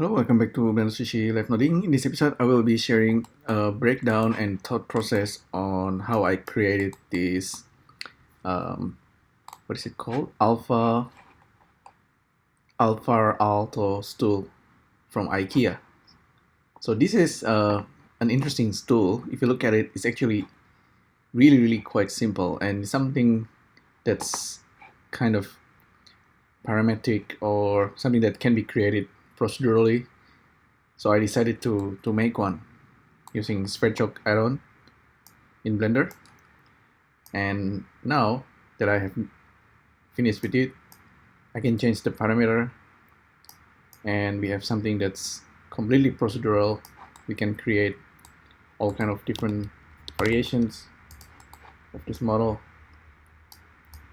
Hello, welcome back to Blender Sushi Live Noding. In this episode, I will be sharing a breakdown and thought process on how I created this, what is it called? Alvar Aalto Stool from IKEA. So this is an interesting stool. If you look at it, it's actually really quite simple and something that's kind of parametric or something that can be created procedurally. So I decided to make one using Sverchok add-on in Blender. And now that I have finished with it, I can change the parameter and we have something that's completely procedural. We can create all kind of different variations of this model,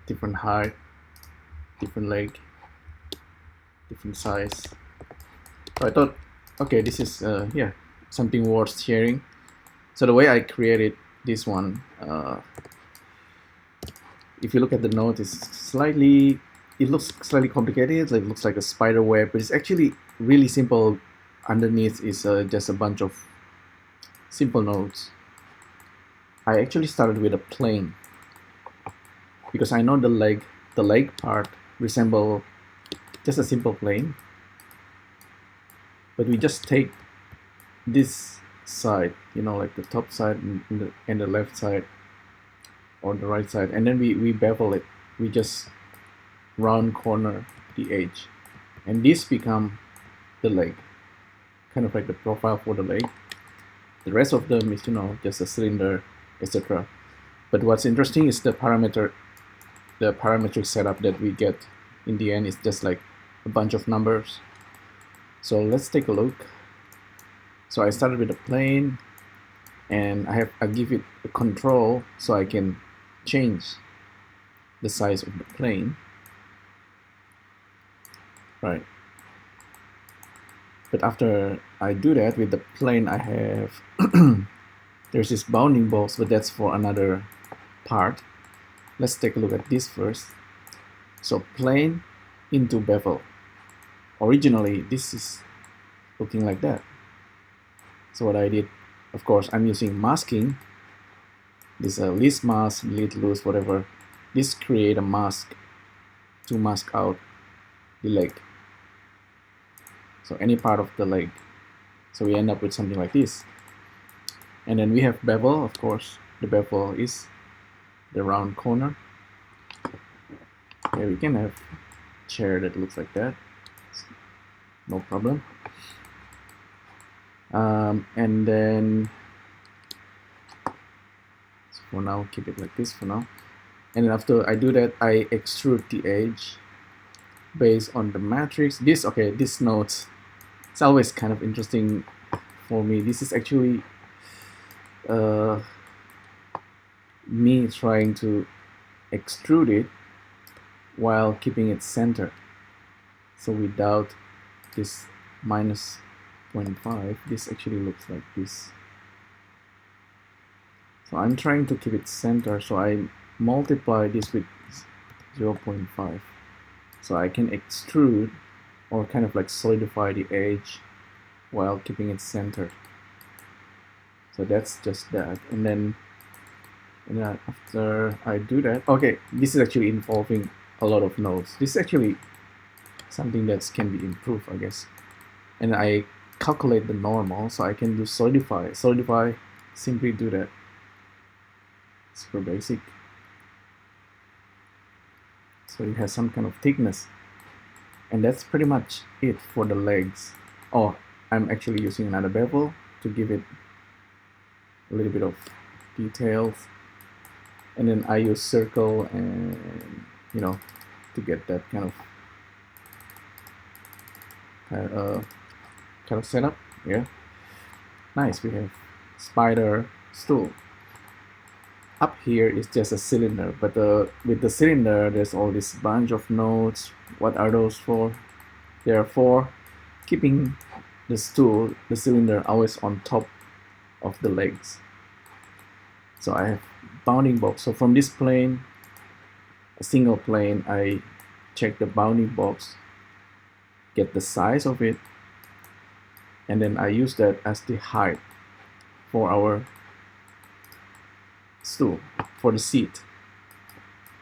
different height, different leg, different size. So I thought, okay, this is something worth sharing. So the way I created this one, if you look at the node, it looks slightly complicated. Like, it looks like a spider web, but it's actually really simple. Underneath is just a bunch of simple nodes. I actually started with a plane because I know the leg part resemble just a simple plane, but we just take this side, like the top side and the left side or the right side, and then we bevel it. We just round corner the edge, and this become the leg, kind of like the profile for the leg. The rest of them is just a cylinder, etc. But what's interesting is the parametric setup that we get in the end is just like a bunch of numbers. So let's take a look. So I started with a plane, and I give it a control so I can change the size of the plane, right? But after I do that with the plane, I have there's this bounding box, but that's for another part. Let's take a look at this first. So plane into bevel. Originally, this is looking like that. So what I did, of course, I'm using masking. This least mask, least loose, whatever. This create a mask to mask out the leg. So any part of the leg. So we end up with something like this. And then we have bevel, of course. The bevel is the round corner. Here we can have chair that looks like that. No problem. And then for now, keep it like this for now. And then after I do that, I extrude the edge based on the matrix. This note, it's always kind of interesting for me. This is actually me trying to extrude it while keeping it center. So without this minus 0.5, this actually looks like this. So I'm trying to keep it center, so I multiply this with 0.5. So I can extrude or kind of like solidify the edge while keeping it centered. So that's just that. And then after I do that, okay, this is actually involving a lot of nodes. This is actually something that can be improved, I guess. And I calculate the normal, so I can do solidify. Solidify, simply do that. Super basic. So it has some kind of thickness. And that's pretty much it for the legs. Oh, I'm actually using another bevel to give it a little bit of details. And then I use circle and, to get that kind of setup. Yeah, nice. We have spider stool. Up here is just a cylinder, but with the cylinder, there's all this bunch of nodes. What are those for? They are for keeping the stool, the cylinder, always on top of the legs. So I have bounding box. So from this plane, a single plane, I check the bounding box, get the size of it, and then I use that as the height for our stool, for the seat.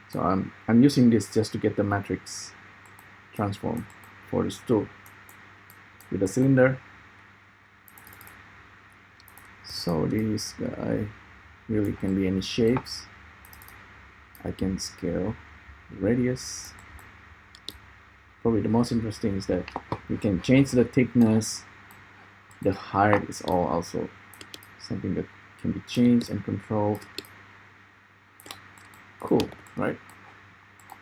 So I'm using this just to get the matrix transform for the stool with the cylinder. So this guy really can be any shapes. I can scale the radius. Probably the most interesting is that we can change the thickness. The height is all also something that can be changed and controlled. Cool, right?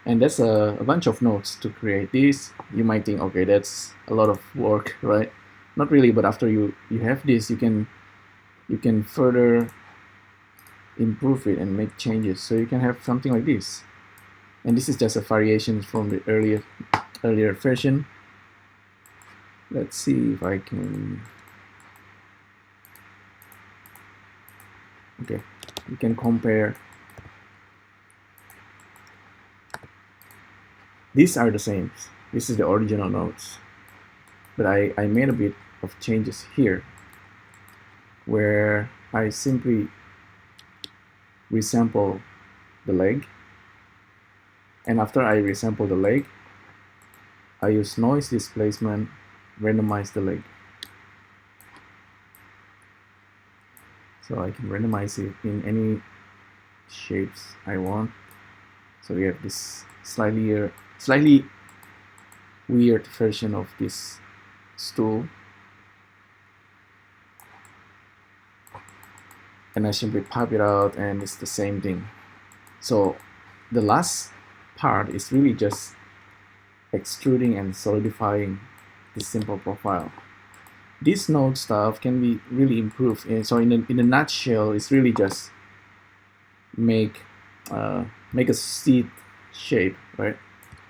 And that's a bunch of nodes to create this. You might think, okay, that's a lot of work, right? Not really, but after you have this, you can further improve it and make changes. So you can have something like this. And this is just a variation from the earlier version. Let's see if I can. Okay, you can compare. These are the same. This is the original nodes, but I made a bit of changes here where I simply resample the leg, and after I resample the leg, I use noise displacement, randomize the leg. So I can randomize it in any shapes I want. So we have this slightly weird version of this stool, and I simply pop it out and it's the same thing. So the last part is really just extruding and solidifying this simple profile. This node stuff can be really improved, and so in a nutshell, it's really just make a seat shape, right?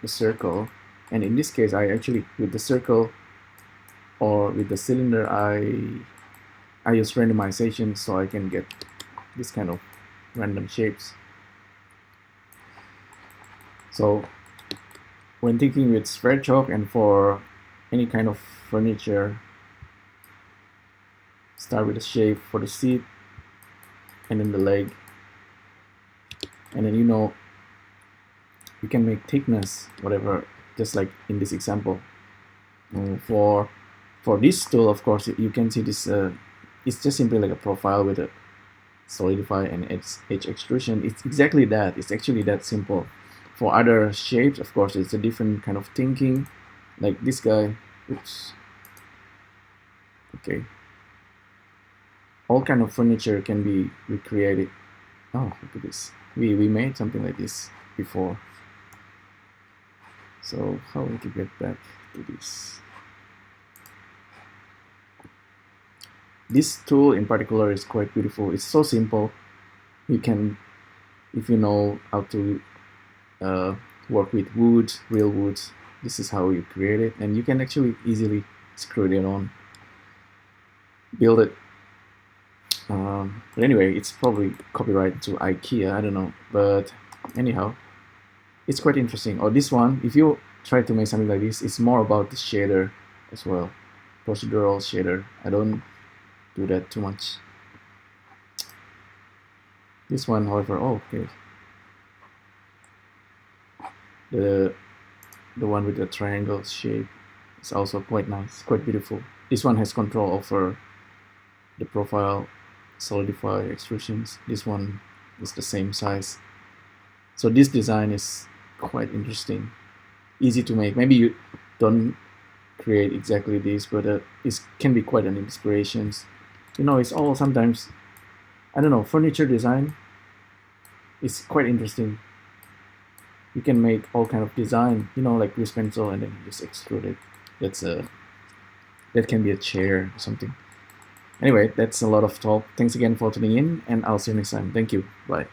The circle, and in this case, I actually with the circle or with the cylinder, I use randomization so I can get this kind of random shapes. So when thinking with Sverchok and for any kind of furniture, start with the shape for the seat and then the leg, and then you can make thickness whatever, just like in this example. For this stool, of course, you can see this it's just simply like a profile with a solidify and edge extrusion. It's exactly that. It's actually that simple. For other shapes, of course, it's a different kind of thinking, like this guy. Oops. Okay, all kind of furniture can be recreated. Oh, look at this. We made something like this before. So how to get back to this? This tool in particular is quite beautiful. It's so simple. You can, if you know how to work with wood, real wood, this is how you create it, and you can actually easily screw it on, build it. But anyway, it's probably copyright to IKEA, I don't know, but anyhow, it's quite interesting. Or this one, if you try to make something like this, it's more about the shader as well, procedural shader. I don't do that too much. This one, however, oh, okay, the one with the triangle shape is also quite nice, quite beautiful. This one has control over the profile, solidify, extrusions. This one is the same size. So this design is quite interesting, easy to make. Maybe you don't create exactly this, but it can be quite an inspiration. It's all sometimes, I don't know, furniture design is quite interesting. You can make all kind of design, like grease pencil, and then you just extrude it. That can be a chair or something. Anyway, that's a lot of talk. Thanks again for tuning in, and I'll see you next time. Thank you. Bye.